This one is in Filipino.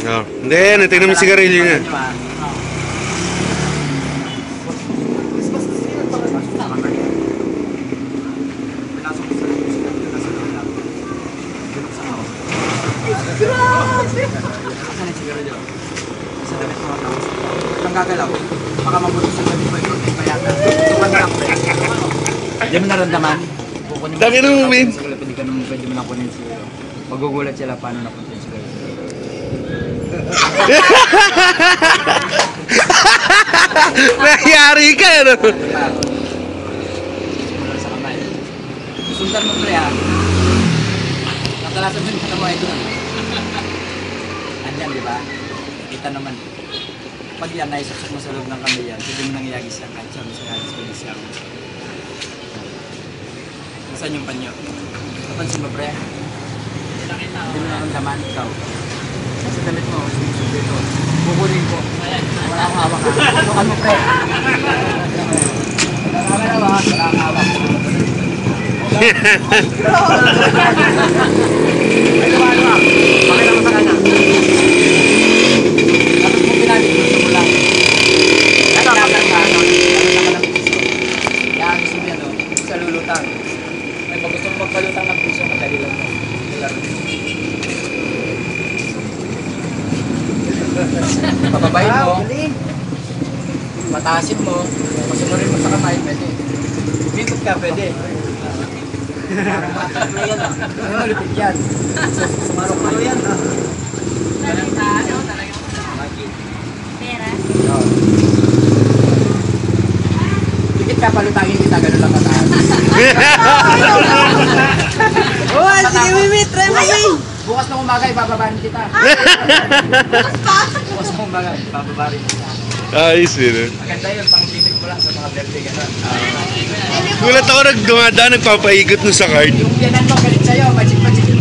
Oh. Hindi, natingnan mo yung sigarilyo niya. Ang gagalaw, baka mabuti sa gabi pa ito, kaya hindi mo naramdaman? Dami naman, Min. Pwede ka naman pwede mo lang kunin siguro. Magugulat sila paano napunta yung siguro. Nangyari ka, ano? Sa kamay. Susundan mo pre ha. Nakalasan mo yung kita mo ito. Andyan di ba? Kita naman. Pag yan naisasok mo sa loob ng kamay yan, pwede mo nang iagis yan kahit siya mo sa halos pwede siya. Nasaan yung panyo? Napansin mo pre? Hindi mo naramdaman ikaw. Sa damit mo, sumusubli ito. Kukunin ko. Wala akong hawak ha. Tukan mo pre. Wala akong hawak. Ay, ano ha? Pakita mo sa kanya. Tapos mo pinali, gusto mo lang. Ano ka lang ha? Ano ka lang puso? Kaya gusto mo yan o. Sa lulutang. Ay, pag gusto mo magpalutang ng puso, madali lang mo. Pababayin mo. Mataasin mo. Pasunurin mo sa kamay, pwede. Bikot ka, pwede. Ayan o. Ayan o, lipit yan. Sumarok-maro yan o. Pera? Oo. Dikit ka, palutangin kita, gano'n lang mataas. Oh, sige, Mimi, try mo, Mimi. Bukas ng umaga, ibababarin kita. Bukas pa? Bukas ng umaga, ibababarin kita. Ayos yun. Maganda yun, pang-limit mo lang sa mga birthday gano'n. Gulat ako nagdumadaan, nagpapaikot nun sa card. Yung biyanan mo, galit sa'yo, magic-magic